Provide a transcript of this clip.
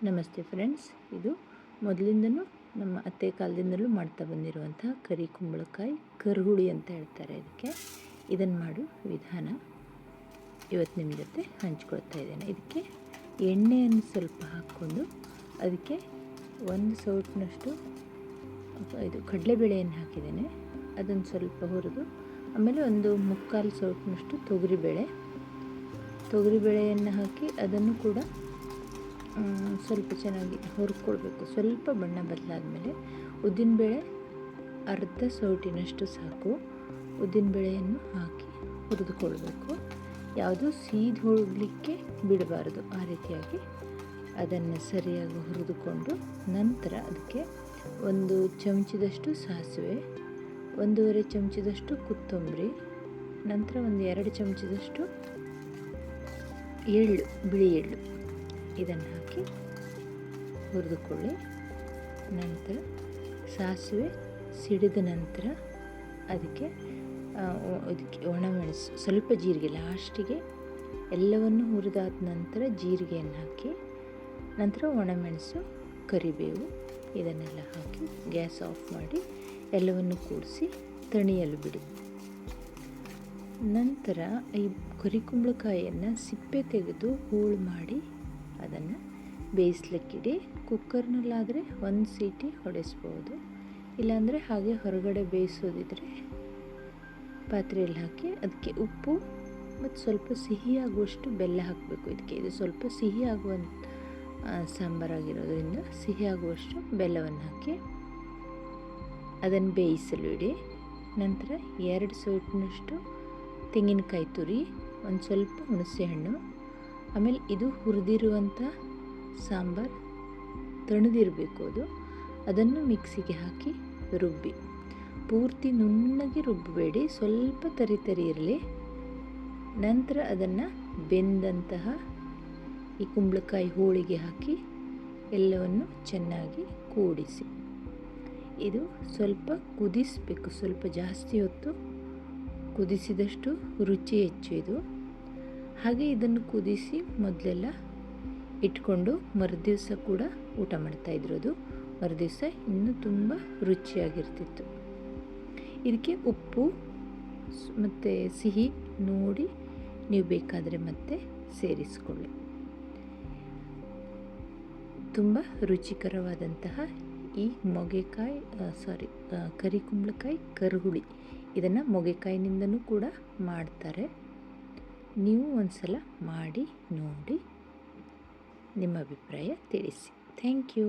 ನಮಸ್ತೆ ಫ್ರೆಂಡ್ಸ್, ಇದು ಮೊದಲಿಂದನೂ ನಮ್ಮ ಅತ್ತೆ ಕಾಲದಿಂದಲೂ ಮಾಡ್ತಾ ಬಂದಿರುವಂತಹ ಕರಿ ಕುಂಬಳಕಾಯಿ ಕರ್ಹುಳಿ ಅಂತ ಹೇಳ್ತಾರೆ ಇದಕ್ಕೆ. ಇದನ್ನು ಮಾಡೋ ವಿಧಾನ ಇವತ್ತು ನಿಮ್ಮ ಜೊತೆ ಹಂಚ್ಕೊಳ್ತಾ ಇದ್ದೇನೆ. ಇದಕ್ಕೆ ಎಣ್ಣೆಯನ್ನು ಸ್ವಲ್ಪ ಹಾಕ್ಕೊಂಡು ಅದಕ್ಕೆ ಒಂದು ಸೌಟಿನಷ್ಟು ಇದು ಕಡಲೆಬೇಳೆಯನ್ನು ಹಾಕಿದ್ದೇನೆ. ಅದನ್ನು ಸ್ವಲ್ಪ ಹುರಿದು ಆಮೇಲೆ ಒಂದು ಮುಕ್ಕಾಲು ಸೌಟಿನಷ್ಟು ತೊಗರಿಬೇಳೆಯನ್ನು ಹಾಕಿ ಅದನ್ನು ಕೂಡ ಸ್ವಲ್ಪ ಚೆನ್ನಾಗಿ ಹುರ್ಕೊಳ್ಬೇಕು. ಸ್ವಲ್ಪ ಬಣ್ಣ ಬದಲಾದಮೇಲೆ ಉದ್ದಿನಬೇಳೆ ಅರ್ಧ ಸೌಟಿನಷ್ಟು ಸಾಕು. ಉದ್ದಿನಬೇಳೆಯನ್ನು ಹಾಕಿ ಹುರಿದುಕೊಳ್ಬೇಕು. ಯಾವುದೂ ಸೀದು ಹೋಗಲಿಕ್ಕೆ ಬಿಡಬಾರ್ದು. ಆ ರೀತಿಯಾಗಿ ಅದನ್ನು ಸರಿಯಾಗಿ ಹುರಿದುಕೊಂಡು ನಂತರ ಅದಕ್ಕೆ ಒಂದು ಚಮಚದಷ್ಟು ಸಾಸಿವೆ, 1.5 ಚಮಚದಷ್ಟು ಕೊತ್ತಂಬರಿ, ನಂತರ ಒಂದು 2 ಚಮಚದಷ್ಟು ಎಳ್ಳು, ಬಿಳಿ ಎಳ್ಳು ಇದನ್ನು ಹಾಕಿ ಹುರಿದುಕೊಳ್ಳಿ. ನಂತರ ಸಾಸಿವೆ ಸಿಡಿದ ನಂತರ ಅದಕ್ಕೆ ಒಣಮೆಣಸು, ಸ್ವಲ್ಪ ಜೀರಿಗೆ, ಲಾಸ್ಟಿಗೆ ಎಲ್ಲವನ್ನು ಹುರಿದಾದ ನಂತರ ಜೀರಿಗೆಯನ್ನು ಹಾಕಿ ನಂತರ ಒಣಮೆಣಸು, ಕರಿಬೇವು ಇದನ್ನೆಲ್ಲ ಹಾಕಿ ಗ್ಯಾಸ್ ಆಫ್ ಮಾಡಿ ಎಲ್ಲವನ್ನು ಕೂಡಿಸಿ ತಣಿಯಲು ಬಿಡಿ. ನಂತರ ಈ ಕರಿಕುಂಬಳಕಾಯಿಯನ್ನು ಸಿಪ್ಪೆ ತೆಗೆದು ಹೋಳು ಮಾಡಿ ಅದನ್ನು ಬೇಯಿಸ್ಲಿಕ್ಕಿಡಿ. ಕುಕ್ಕರ್ನಲ್ಲಾದರೆ 1 ಸೀಟಿ ಹೊಡೆಸ್ಬೋದು, ಇಲ್ಲಾಂದರೆ ಹಾಗೆ ಹೊರಗಡೆ ಬೇಯಿಸೋದಿದ್ರೆ ಪಾತ್ರೆಯಲ್ಲಿ ಹಾಕಿ ಅದಕ್ಕೆ ಉಪ್ಪು ಮತ್ತು ಸ್ವಲ್ಪ ಸಿಹಿಯಾಗುವಷ್ಟು ಬೆಲ್ಲ ಹಾಕಬೇಕು. ಇದು ಸ್ವಲ್ಪ ಸಿಹಿಯಾಗುವ ಸಾಂಬಾರಾಗಿರೋದ್ರಿಂದ ಸಿಹಿಯಾಗುವಷ್ಟು ಬೆಲ್ಲವನ್ನು ಹಾಕಿ ಅದನ್ನು ಬೇಯಿಸಲು ಇಡಿ. ನಂತರ 2 ಸೌಟಿನಷ್ಟು ತೆಂಗಿನಕಾಯಿ ತುರಿ, ಒಂದು ಸ್ವಲ್ಪ ಹುಣಸೆಹಣ್ಣು, ಆಮೇಲೆ ಇದು ಹುರಿದಿರುವಂಥ ಸಾಂಬಾರು ತಣದಿರಬೇಕು. ಅದನ್ನು ಮಿಕ್ಸಿಗೆ ಹಾಕಿ ರುಬ್ಬಿ. ಪೂರ್ತಿ ನುಣ್ಣಗೆ ರುಬ್ಬಬೇಡಿ, ಸ್ವಲ್ಪ ತರಿ ಇರಲಿ. ನಂತರ ಅದನ್ನು ಬೆಂದಂತಹ ಈ ಕುಂಬಳಕಾಯಿ ಹೋಳಿಗೆ ಹಾಕಿ ಎಲ್ಲವನ್ನು ಚೆನ್ನಾಗಿ ಕೂಡಿಸಿ. ಇದು ಸ್ವಲ್ಪ ಕುದಿಸಬೇಕು, ಸ್ವಲ್ಪ ಜಾಸ್ತಿ ಹೊತ್ತು ಕುದಿಸಿದಷ್ಟು ರುಚಿ ಹೆಚ್ಚು ಇದು. ಹಾಗೆ ಇದನ್ನು ಕುದಿಸಿ ಮೊದಲೆಲ್ಲ ಇಟ್ಕೊಂಡು ಮರುದಿವಸ ಕೂಡ ಊಟ ಮಾಡ್ತಾಯಿದ್ರು. ಅದು ಮರುದಿವಸ ಇನ್ನೂ ತುಂಬ ರುಚಿಯಾಗಿರ್ತಿತ್ತು. ಇದಕ್ಕೆ ಉಪ್ಪು ಮತ್ತು ಸಿಹಿ ನೋಡಿ ನೀವು ಬೇಕಾದರೆ ಮತ್ತೆ ಸೇರಿಸಿಕೊಳ್ಳಿ. ತುಂಬ ರುಚಿಕರವಾದಂತಹ ಈ ಕರಿ ಕುಂಬಳಕಾಯಿ ಕರ್ಹುಳಿ, ಇದನ್ನು ಮೊಗೆಕಾಯಿನಿಂದನೂ ಕೂಡ ಮಾಡ್ತಾರೆ. ನೀವು ಒಂದು ಸಲ ಮಾಡಿ ನೋಡಿ ನಿಮ್ಮ ಅಭಿಪ್ರಾಯ ತಿಳಿಸಿ. Thank you.